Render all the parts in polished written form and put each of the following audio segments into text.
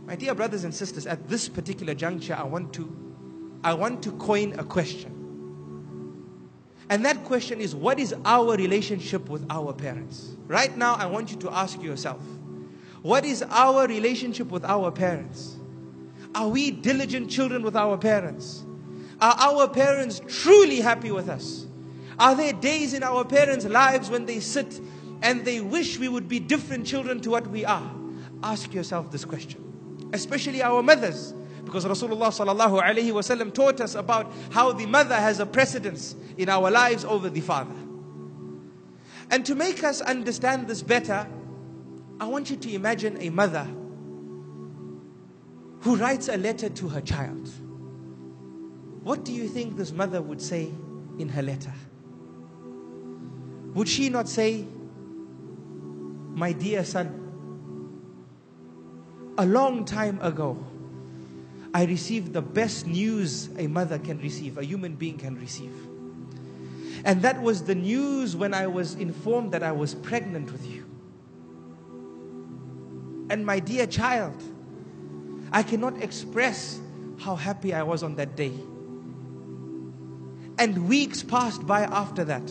My dear brothers and sisters, at this particular juncture, I want to coin a question. And that question is, what is our relationship with our parents? Right now, I want you to ask yourself, what is our relationship with our parents? Are we diligent children with our parents? Are our parents truly happy with us? Are there days in our parents' lives when they sit and they wish we would be different children to what we are? Ask yourself this question. Especially our mothers. Because Rasulullah sallallahu alaihi wasallam taught us about how the mother has a precedence in our lives over the father. And to make us understand this better, I want you to imagine a mother who writes a letter to her child. What do you think this mother would say in her letter? Would she not say, "My dear son, a long time ago, I received the best news a mother can receive, a human being can receive. And that was the news when I was informed that I was pregnant with you. And my dear child, I cannot express how happy I was on that day. And weeks passed by after that.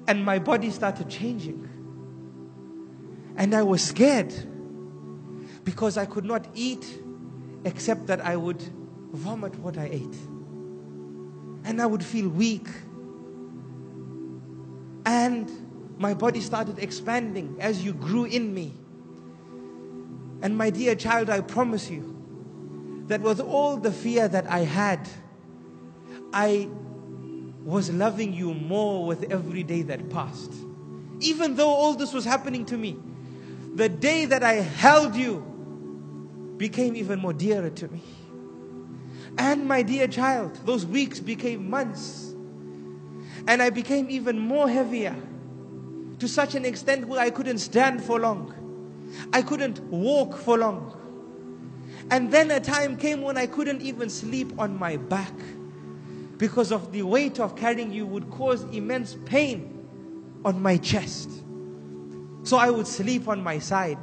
And my body started changing. And I was scared because I could not eat except that I would vomit what I ate. And I would feel weak. And my body started expanding as you grew in me. And my dear child, I promise you that with all the fear that I had, I was loving you more with every day that passed. Even though all this was happening to me, the day that I held you became even more dearer to me. And my dear child, those weeks became months. And I became even more heavier, to such an extent where I couldn't stand for long. I couldn't walk for long. And then a time came when I couldn't even sleep on my back, because of the weight of carrying you would cause immense pain on my chest. So I would sleep on my side.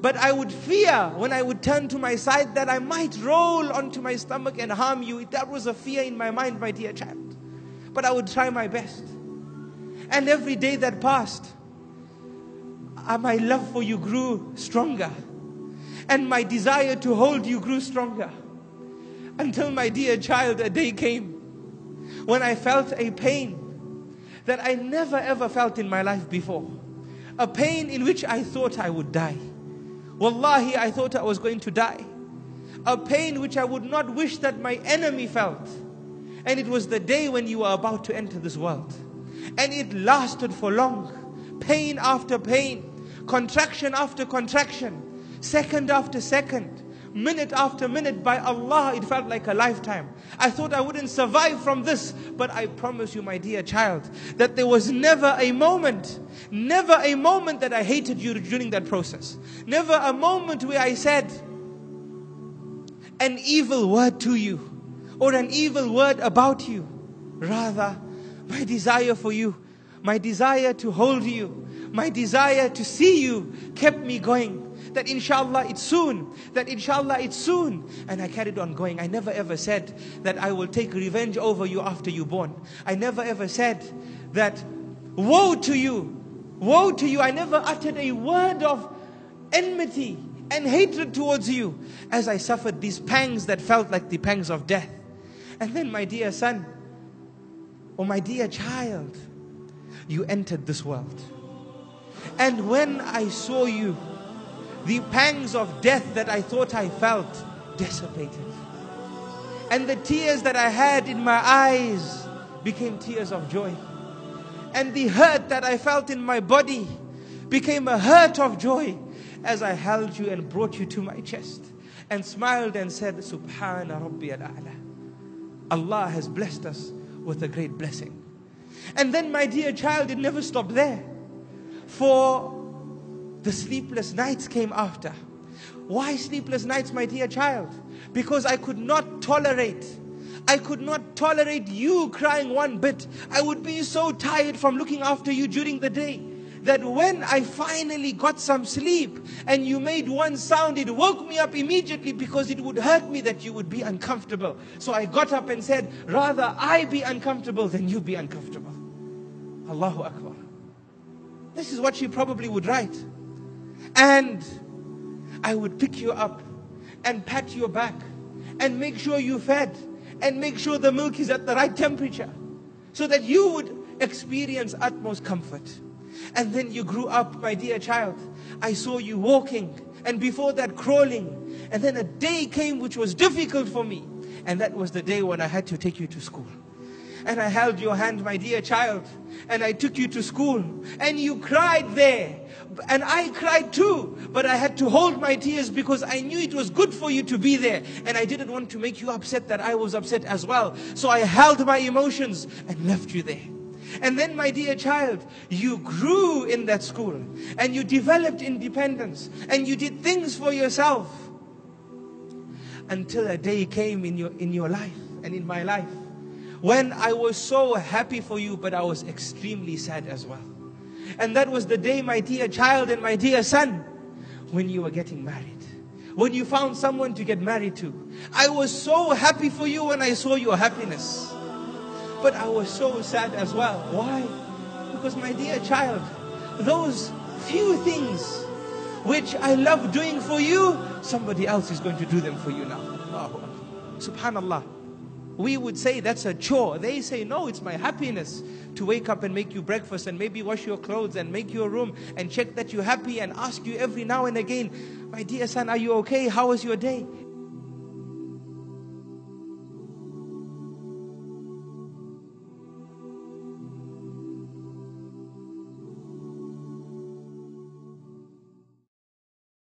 But I would fear when I would turn to my side that I might roll onto my stomach and harm you. That was a fear in my mind, my dear child. But I would try my best. And every day that passed, my love for you grew stronger. And my desire to hold you grew stronger. Until, my dear child, a day came when I felt a pain that I never ever felt in my life before. A pain in which I thought I would die. Wallahi, I thought I was going to die. A pain which I would not wish that my enemy felt. And it was the day when you were about to enter this world. And it lasted for long. Pain after pain. Contraction after contraction. Second after second. Minute after minute. By Allah, it felt like a lifetime. I thought I wouldn't survive from this. But I promise you, my dear child, that there was never a moment that I hated you during that process. Never a moment where I said an evil word to you or an evil word about you. Rather, my desire for you, my desire to hold you, my desire to see you kept me going. That inshallah it's soon, that inshallah it's soon. And I carried on going. I never ever said that I will take revenge over you after you're born. I never ever said that woe to you, woe to you. I never uttered a word of enmity and hatred towards you as I suffered these pangs that felt like the pangs of death. And then, my dear son, or my dear child, you entered this world. And when I saw you, the pangs of death that I thought I felt dissipated. And the tears that I had in my eyes became tears of joy. And the hurt that I felt in my body became a hurt of joy as I held you and brought you to my chest and smiled and said, Subhana Rabbi al-A'la. Allah has blessed us with a great blessing. And then, my dear child, it never stopped there. For the sleepless nights came after. Why sleepless nights, my dear child? Because I could not tolerate you crying one bit. I would be so tired from looking after you during the day that when I finally got some sleep and you made one sound, it woke me up immediately because it would hurt me that you would be uncomfortable. So I got up and said, rather I be uncomfortable than you be uncomfortable. Allahu Akbar. This is what she probably would write. And I would pick you up and pat your back and make sure you're fed and make sure the milk is at the right temperature so that you would experience utmost comfort. And then you grew up, my dear child. I saw you walking, and before that crawling. And then a day came which was difficult for me. And that was the day when I had to take you to school. And I held your hand, my dear child, and I took you to school. And you cried there. And I cried too. But I had to hold my tears because I knew it was good for you to be there. And I didn't want to make you upset that I was upset as well. So I held my emotions and left you there. And then, my dear child, you grew in that school. And you developed independence. And you did things for yourself. Until a day came in your life and in my life, when I was so happy for you, but I was extremely sad as well. And that was the day, my dear child and my dear son, when you were getting married. When you found someone to get married to. I was so happy for you when I saw your happiness. But I was so sad as well. Why? Because, my dear child, those few things which I love doing for you, somebody else is going to do them for you now. Subhanallah. We would say that's a chore. They say, no, it's my happiness to wake up and make you breakfast and maybe wash your clothes and make your room and check that you're happy and ask you every now and again, my dear son, are you okay? How was your day?